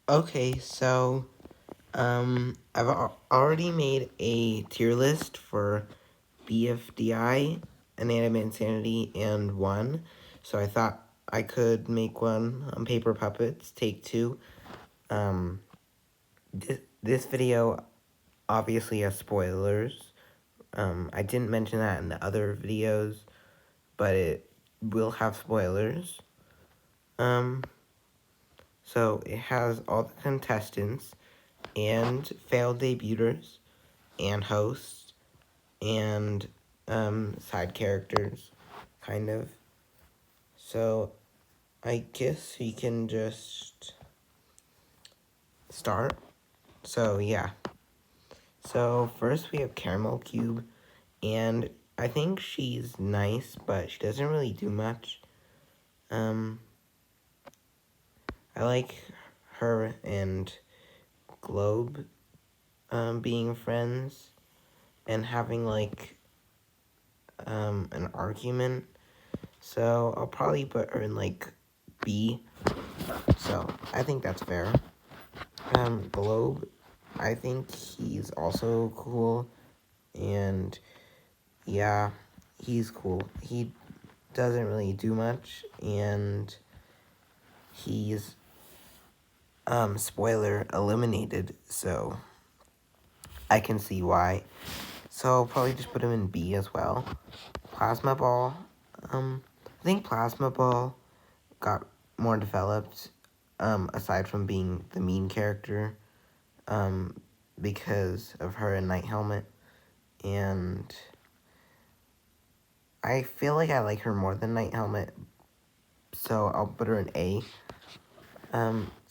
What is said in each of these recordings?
Okay, so I've already made a tier list for BFDI, Anatomy Insanity, and 1. So I thought I could make one on Paper Puppets, take 2. Um, this video obviously has spoilers. I didn't mention that in the other videos, but it will have spoilers. So it has all the contestants and failed debuters and hosts and side characters, kind of. So I guess we can just start. So yeah. So first we have Caramel Cube, and I think she's nice, but she doesn't really do much. I like her and Globe being friends and having like an argument. So I'll probably put her in like B. So I think that's fair. Globe, I think he's also cool, and yeah, he's cool. He doesn't really do much, and he's spoiler eliminated, so I can see why. So I'll probably just put him in B as well. Plasma Ball, I think Plasma Ball got more developed, aside from being the mean character, because of her and Night Helmet, and I feel like I like her more than Night Helmet, so I'll put her in A.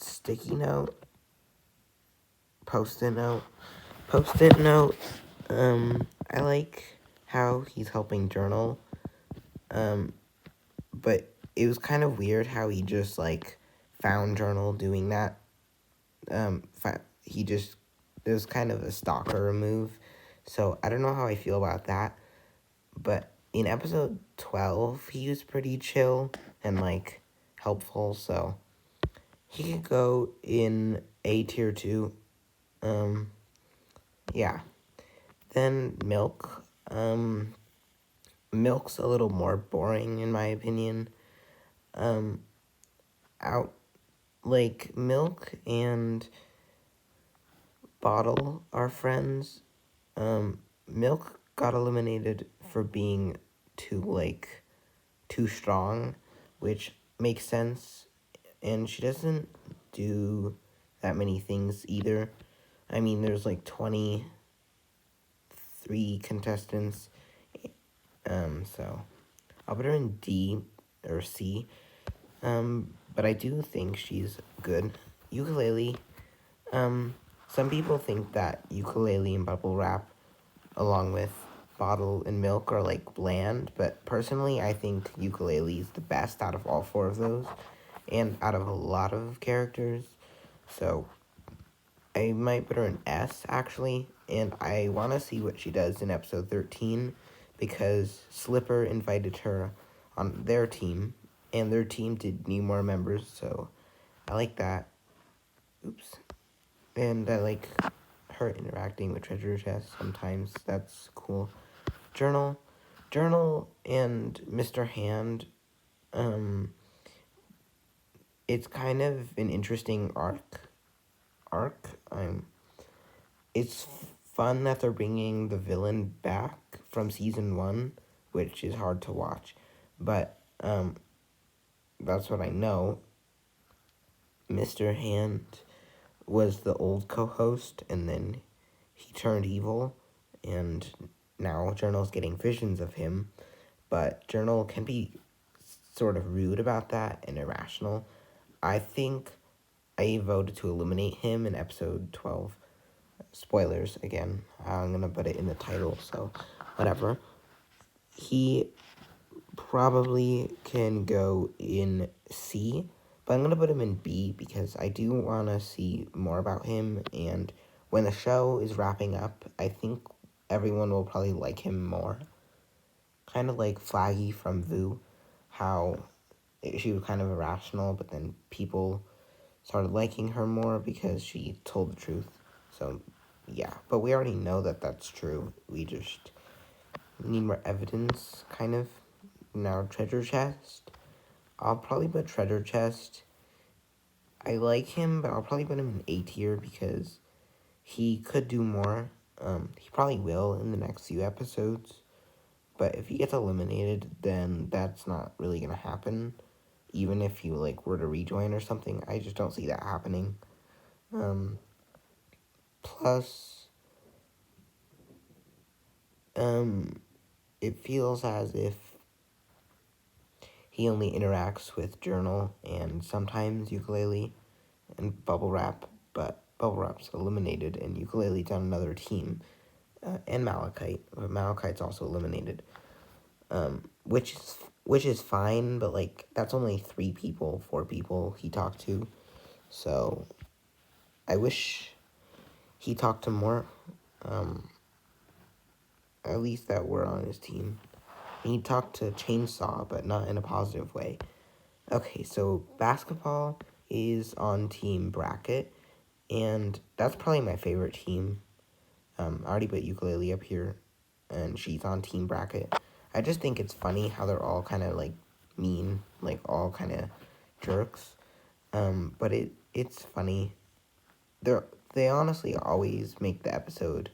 Sticky Note, Post-it Note, I like how he's helping Journal, but it was kind of weird how he just, like, found Journal doing that. It was kind of a stalker move, so I don't know how I feel about that, but in episode 12, he was pretty chill and, like, helpful, so he could go in A tier 2, yeah. Then Milk, Milk's a little more boring, in my opinion, Milk and Bottle are friends. Milk got eliminated for being too strong, which makes sense, and she doesn't do that many things either. I mean, there's like 23 contestants, so I'll put her in D or C, but I do think she's good. Ukulele, some people think that Ukulele and Bubble Wrap, along with Bottle and Milk, are like bland, but personally I think Ukulele is the best out of all 4 of those, and out of a lot of characters, so I might put her in S, actually, and I want to see what she does in episode 13, because Slipper invited her on their team, and their team did need more members, so I like that. Oops. And I like her interacting with Treasure Chest sometimes. That's cool. Journal and Mr. Hand, it's kind of an interesting arc. It's fun that they're bringing the villain back from season 1, which is hard to watch, but that's what I know. Mr. Hand was the old co-host, and then he turned evil, and now Journal's getting visions of him, but Journal can be sort of rude about that and irrational. I think I voted to eliminate him in episode 12. Spoilers, again. I'm going to put it in the title, so whatever. He probably can go in C, but I'm going to put him in B because I do want to see more about him, and when the show is wrapping up, I think everyone will probably like him more. Kind of like Flaggy from Vu, how she was kind of irrational, but then people started liking her more because she told the truth. So, yeah. But we already know that that's true. We just need more evidence, kind of, in our treasure chest. I'll probably put treasure chest. I like him, but I'll probably put him in A tier because he could do more. He probably will in the next few episodes. But if he gets eliminated, then that's not really gonna happen. Even if you like were to rejoin or something, I just don't see that happening. Plus, it feels as if he only interacts with Journal and sometimes Ukulele and Bubble Wrap, but Bubble Wrap's eliminated and Ukulele's on another team, and Malachite, but Malachite's also eliminated, which is fine, but like that's only 4 people he talked to, so I wish he talked to more, at least that were on his team. He talked to Chainsaw, but not in a positive way. Okay, so basketball is on Team Bracket, and that's probably my favorite team. I already put Ukulele up here, and she's on Team Bracket. I just think it's funny how they're all kind of like mean, like all kind of jerks. But it's funny. They honestly always make the episode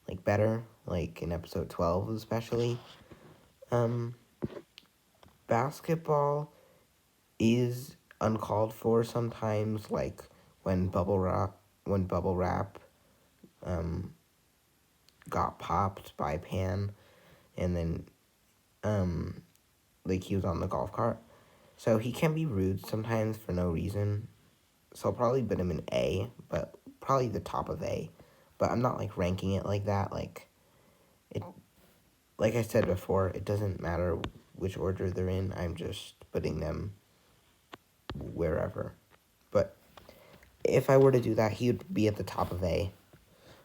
like better, like in episode 12 especially. Um, Basketball is uncalled for sometimes, like when Bubble Wrap um got popped by Pan, and then like he was on the golf cart. So he can be rude sometimes for no reason. So I'll probably put him in A, but probably the top of A. But I'm not like ranking it like that. It like I said before, it doesn't matter which order they're in. I'm just putting them wherever. But if I were to do that, he would be at the top of A.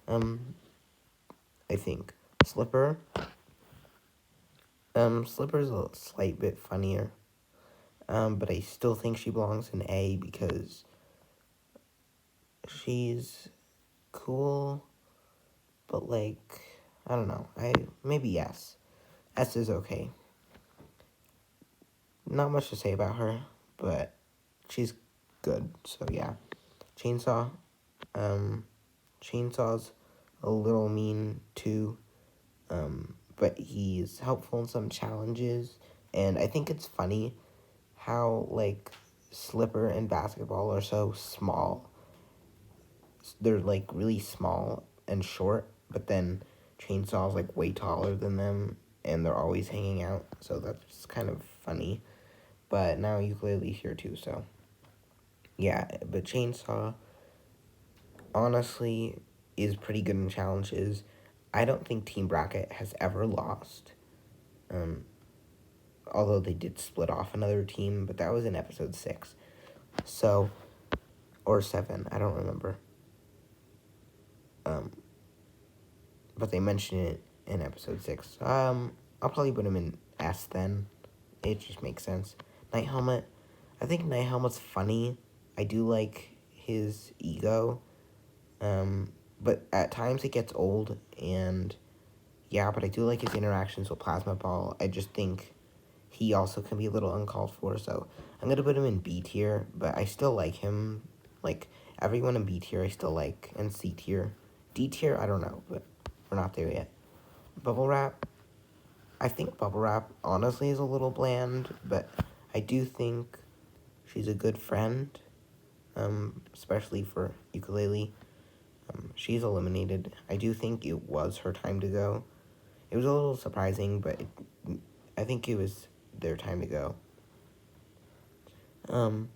I think Slipper. Slipper's a slight bit funnier. But I still think she belongs in A because she's cool, but like I don't know. Maybe S. S is okay. Not much to say about her, but she's good. So yeah, Chainsaw. Um, Chainsaw's a little mean too. But he's helpful in some challenges, and I think it's funny how like Slipper and basketball are so small. They're like really small and short, but then Chainsaw's like way taller than them, and they're always hanging out, so that's kind of funny. But now Ukulele's here too, so yeah. But Chainsaw honestly is pretty good in challenges. I don't think Team Bracket has ever lost. Although they did split off another team, but that was in episode 6. So, or 7, I don't remember. But they mentioned it in episode 6. I'll probably put him in S then. It just makes sense. Night Helmet. I think Night Helmet's funny. I do like his ego. But at times it gets old, and yeah, but I do like his interactions with Plasma Ball. I just think he also can be a little uncalled for, so I'm gonna put him in B tier, but I still like him. Like, everyone in B tier I still like, and C tier. D tier, I don't know, but we're not there yet. Bubble Wrap. I think Bubble Wrap honestly is a little bland, but I do think she's a good friend, especially for Ukulele. She's eliminated. I do think it was her time to go. It was a little surprising, but I think it was their time to go. I'll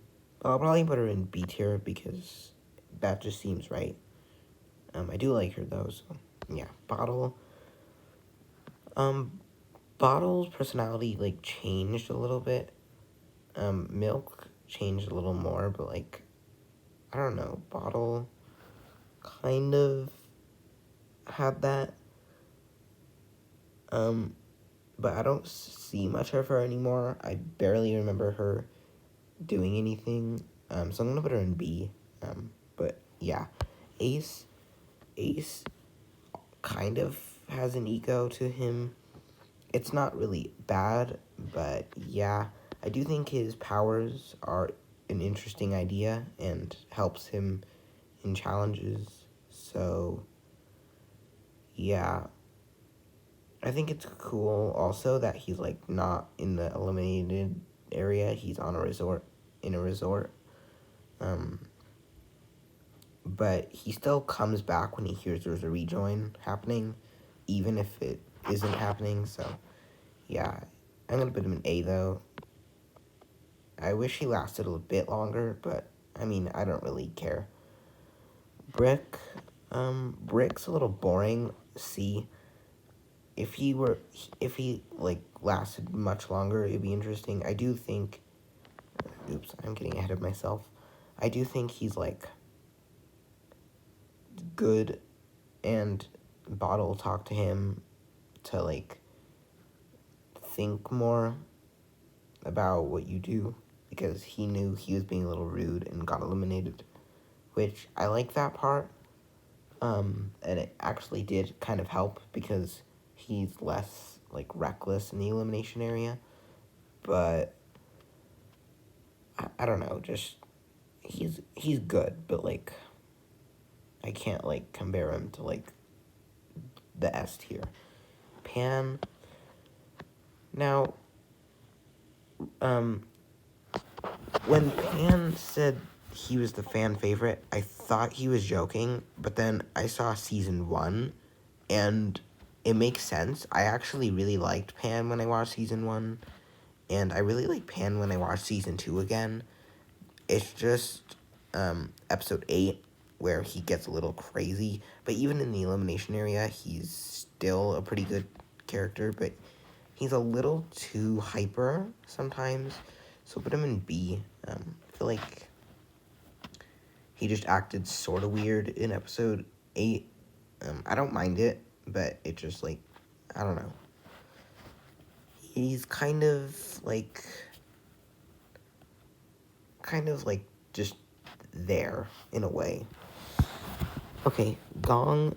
probably put her in B tier because that just seems right. I do like her though, so yeah. Bottle's personality like changed a little bit. Milk changed a little more, but like I don't know, Bottle kind of had that. But I don't see much of her anymore. I barely remember her doing anything. So I'm gonna put her in B. But yeah, Ace, Ace kind of has an ego to him. It's not really bad, but yeah, I do think his powers are an interesting idea and helps him in challenges. So yeah, I think it's cool also that he's like not in the eliminated area. He's on a resort, in a resort. Um, but he still comes back when he hears there's a rejoin happening, even if it isn't happening. So yeah, I'm gonna put him in A though. I wish he lasted a bit longer, but I mean, I don't really care. Brick, Brick's a little boring. C. If he like lasted much longer, it'd be interesting. I do think. Oops, I'm getting ahead of myself. I do think he's like good, and Bottle talked to him to like think more about what you do because he knew he was being a little rude and got eliminated, which I like that part. And it actually did kind of help because he's less like reckless in the elimination area. But I don't know, just he's good, but like I can't like compare him to like the S tier. Pan. Now, um, when Pan said he was the fan favorite, I thought he was joking, but then I saw season 1, and it makes sense. I actually really liked Pan when I watched season 1, and I really like Pan when I watched season 2 again. It's just episode 8 where he gets a little crazy, but even in the elimination area, he's still a pretty good character, but he's a little too hyper sometimes, so put him in B. I feel like he just acted sort of weird in episode 8. I don't mind it, but it just, like, I don't know. He's kind of like, just there, in a way. Okay, Gong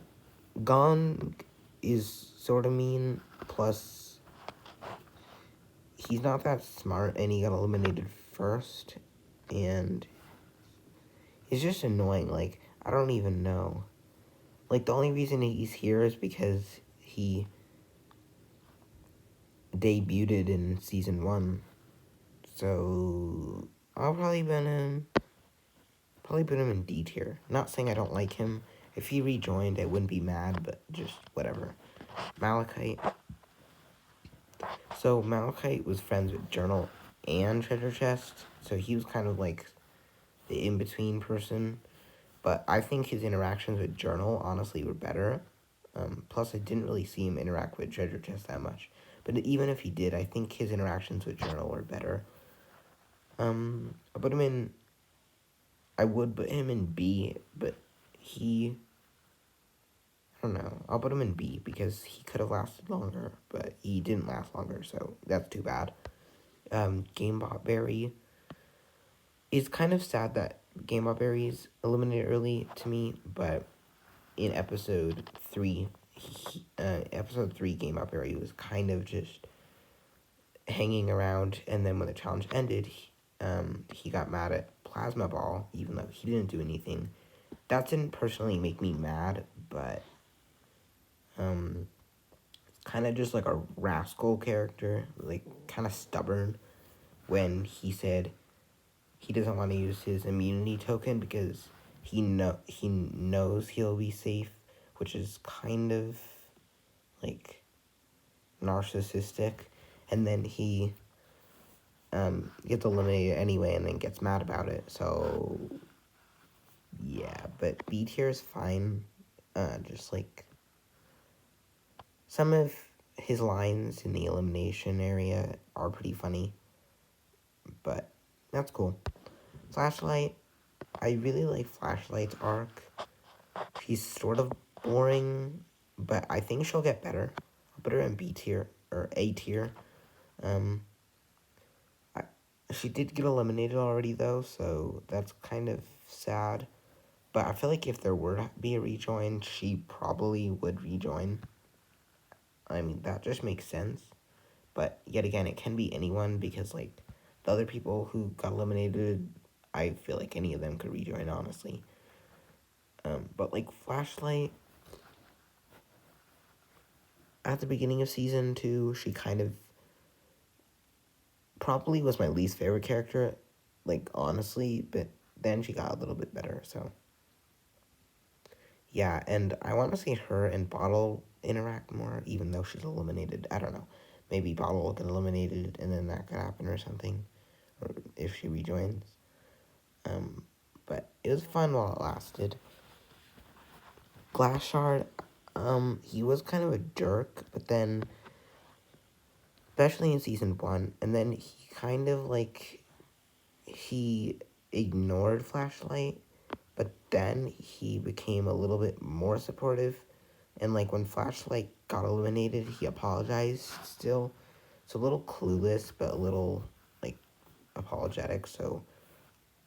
is sort of mean, plus he's not that smart, and he got eliminated first, and it's just annoying. Like, I don't even know. Like, the only reason he's here is because he debuted in season 1. So, I'll probably put him in D tier. Not saying I don't like him. If he rejoined, I wouldn't be mad, but just whatever. Malachite. So, Malachite was friends with Journal and Treasure Chest, so he was kind of like the in-between person. But I think his interactions with Journal, honestly, were better. Plus, I didn't really see him interact with Treasure Chest that much. But even if he did, I think his interactions with Journal were better. I would put him in B, but I don't know. I'll put him in B because he could have lasted longer, but he didn't last longer, so that's too bad. Gamebot Berry. It's kind of sad that Gamebot Berry's eliminated early to me, but in episode 3, Gamebot Berry was kind of just hanging around, and then when the challenge ended, he got mad at Plasma Ball, even though he didn't do anything. That didn't personally make me mad, but it's kind of just like a rascal character, like kind of stubborn when he said he doesn't want to use his immunity token because he knows he'll be safe, which is kind of like narcissistic, and then he gets eliminated anyway and then gets mad about it. So yeah, but B tier is fine. Just like some of his lines in the elimination area are pretty funny, but that's cool. Flashlight, I really like Flashlight's arc. She's sort of boring, but I think she'll get better. I'll put her in B tier or A tier. Um, She did get eliminated already, though, so that's kind of sad. But I feel like if there were to be a rejoin, she probably would rejoin. I mean, that just makes sense. But yet again, it can be anyone because, like, the other people who got eliminated, I feel like any of them could rejoin, honestly. But, like, Flashlight, at the beginning of season 2, she kind of probably was my least favorite character, like, honestly, but then she got a little bit better, so. Yeah, and I want to see her and Bottle interact more, even though she's eliminated. I don't know. Maybe Bottle will get eliminated, and then that could happen or something, or if she rejoins. But it was fun while it lasted. Glass Shard, he was kind of a jerk, but then, especially in season 1, and then he kind of, like, he ignored Flashlight, but then he became a little bit more supportive, and, like, when Flashlight got eliminated, he apologized still. It's a little clueless, but a little, like, apologetic, so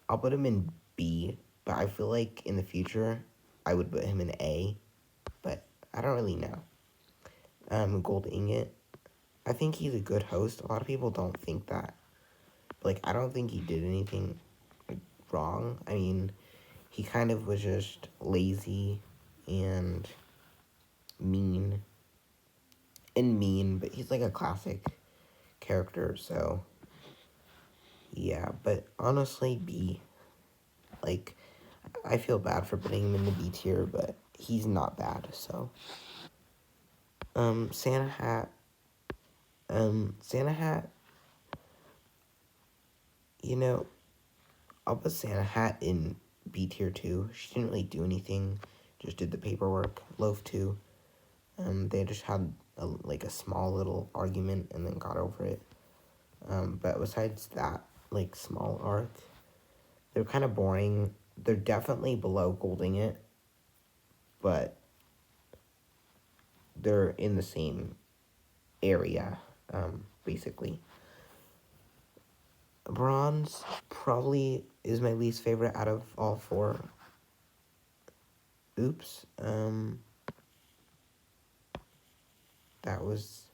I'll put him in B, but I feel like in the future, I would put him in A, but I don't really know. Gold Ingot, I think he's a good host. A lot of people don't think that. But, like, I don't think he did anything, like, wrong. I mean, he kind of was just lazy and mean. But he's, like, a classic character, so yeah. But honestly, B. Like, I feel bad for putting him in the B tier, but he's not bad, so. Santa Hat. Santa Hat, you know, I'll put Santa Hat in B tier too. She didn't really do anything, just did the paperwork. Loaf too. They just had like a small little argument and then got over it. But besides that, like, small arc, they're kind of boring. They're definitely below Golding It, but they're in the same area, basically. Bronze probably is my least favorite out of all 4. Oops. That was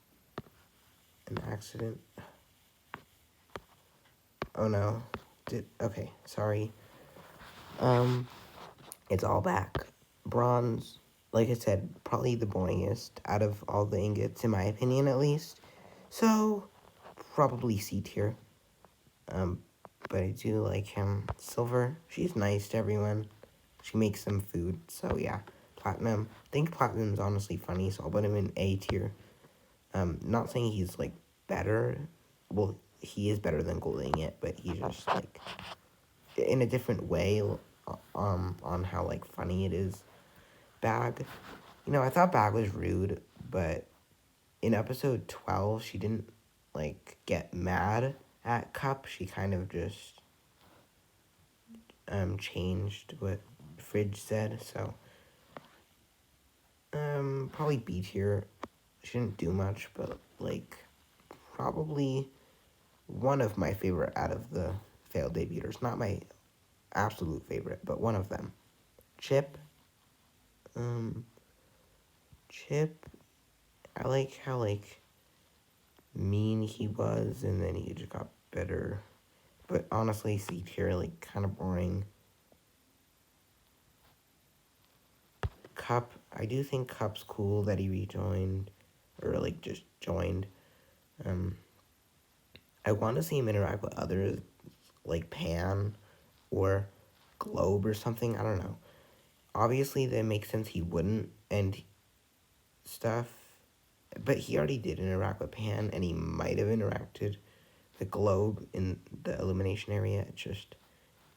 an accident. Oh no. Okay, sorry. It's all back. Bronze, like I said, probably the boringest out of all the ingots, in my opinion at least. So, probably C tier. But I do like him. Silver, she's nice to everyone. She makes them food, so yeah. Platinum, I think Platinum's honestly funny, so I'll put him in A tier. Not saying he's, like, better. Well, he is better than Gold Ingot, but he's just, like, in a different way, on how, like, funny it is. Bag, I thought Bag was rude, but in episode 12, she didn't, like, get mad at Cup. She kind of just, changed what Fridge said, so, probably B tier. She didn't do much, but, like, probably one of my favorite out of the failed debuters. Not my absolute favorite, but one of them. Chip. Chip, I like how, like, mean he was, and then he just got better. But honestly, C tier, like, kind of boring. Cup, I do think Cup's cool that he rejoined, or, like, just joined. I want to see him interact with others, like Pan or Globe or something. I don't know. Obviously, that makes sense he wouldn't, and stuff. But he already did interact with Pan, and he might have interacted with Globe in the elimination area. It's just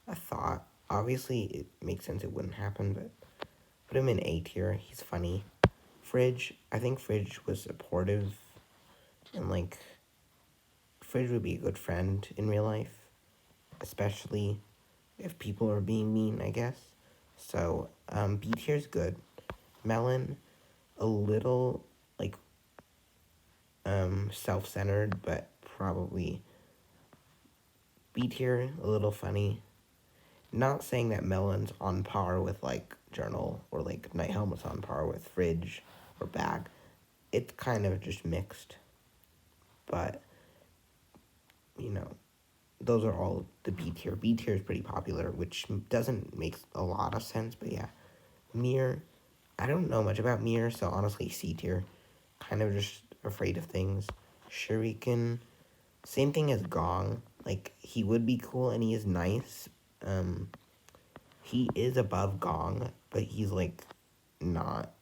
a thought. Obviously, it makes sense it wouldn't happen, but put him in A tier. He's funny. Fridge, I think Fridge was supportive, and, like, Fridge would be a good friend in real life, especially if people are being mean, I guess. So, B tier's good. Melon, a little, like, self-centered, but probably B tier, a little funny. Not saying that Melon's on par with like Journal or like Night Helmet's on par with Fridge or Bag. It's kind of just mixed. But, you know, those are all the B tier. B tier is pretty popular, which doesn't make a lot of sense, but yeah. Mirror, I don't know much about Mirror, so honestly, C tier. Kind of just afraid of things. Shuriken, same thing as Gong. Like, he would be cool and he is nice. He is above Gong, but he's like not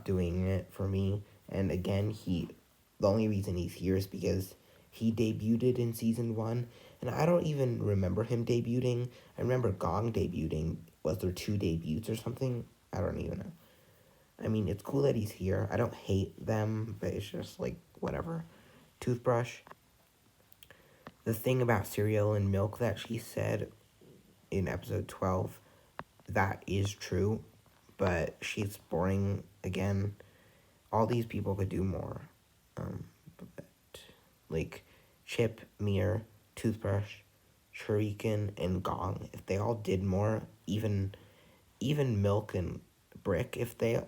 doing it for me. And again, the only reason he's here is because he debuted in season 1, and I don't even remember him debuting. I remember Gong debuting. Was there 2 debuts or something? I don't even know. I mean, it's cool that he's here. I don't hate them, but it's just like whatever. Toothbrush. The thing about cereal and milk that she said in episode 12, that is true, but she's boring again. All these people could do more. But, like Chip, Mirror, Toothbrush, Shuriken, and Gong. If they all did more, even Milk and Brick, if they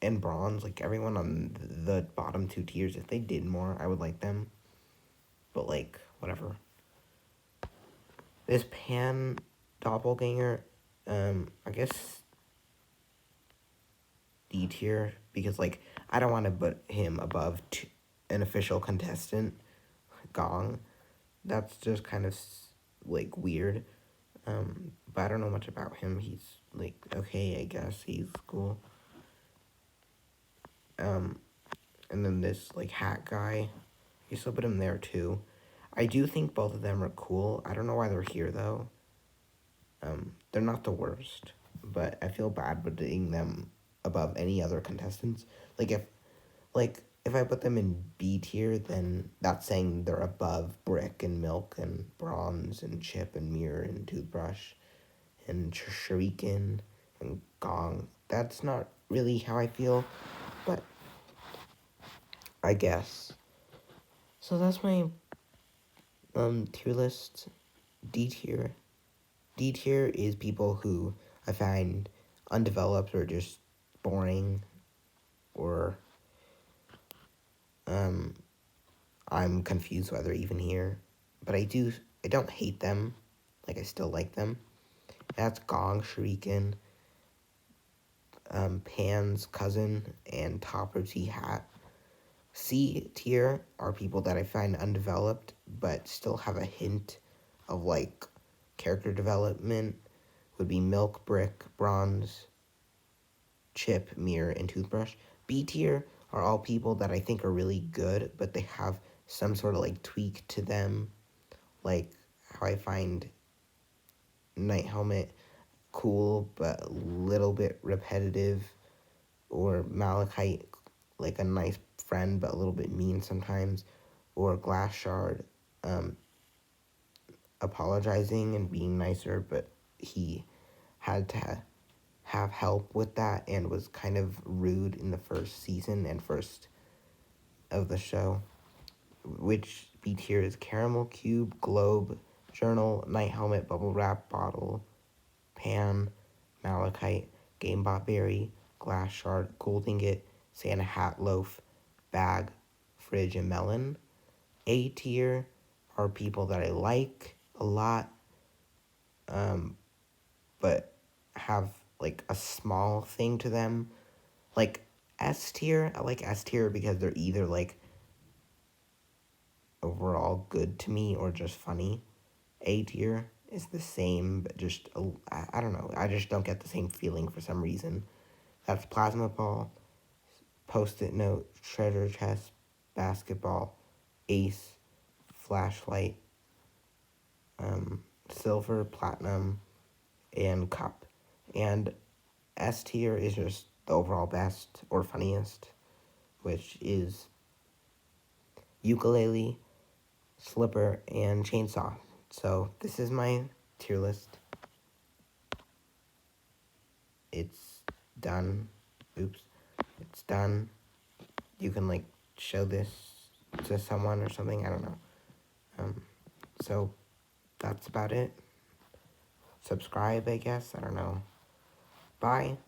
and Bronze, like everyone on the bottom 2 tiers, if they did more, I would like them. But like whatever. This Pan doppelganger, I guess D tier because like I don't want to put him above an official contestant, Gong. That's just kind of like weird. But I don't know much about him. He's like okay, I guess he's cool. And then this like hat guy, you still put him there too. I do think both of them are cool. I don't know why they're here though. They're not the worst, but I feel bad putting them above any other contestants. Like if I put them in B tier, then that's saying they're above Brick and Milk and Bronze and Chip and Mirror and Toothbrush and Shuriken and Gong. That's not really how I feel, but I guess. So that's my tier list. D tier. D tier is people who I find undeveloped or just boring, or I'm confused why they're even here. But I don't hate them. Like I still like them. That's Gong, Shuriken, Pan's cousin, and Topper T Hat. C tier are people that I find undeveloped but still have a hint of like character development. Would be Milk, Brick, Bronze, Chip, Mirror, and Toothbrush. B tier are all people that I think are really good, but they have some sort of like tweak to them, like how I find Night Helmet cool but a little bit repetitive, or Malachite like a nice friend but a little bit mean sometimes, or Glass Shard apologizing and being nicer, but he had to have help with that and was kind of rude in the first season and first of the show. Which B tier is Caramel Cube, Globe, Journal, Night Helmet, Bubble Wrap, Bottle, Pan, Malachite, Gamebot Berry, Glass Shard, Gold Ingot, Santa Hat Loaf, Bag, Fridge, and Melon. A tier are people that I like a lot, but have like a small thing to them. Like S tier, I like S tier because they're either like overall good to me or just funny. A tier is the same, but just I don't know. I just don't get the same feeling for some reason. That's Plasma Ball, Post-it Note, Treasure Chest, Basketball, Ace, Flashlight, Silver, Platinum, and Cup. And S tier is just the overall best or funniest, which is Ukulele, Slipper, and Chainsaw. So this is my tier list. It's done. Oops. It's done. You can like show this to someone or something. I don't know. So that's about it. Subscribe, I guess. I don't know. Bye.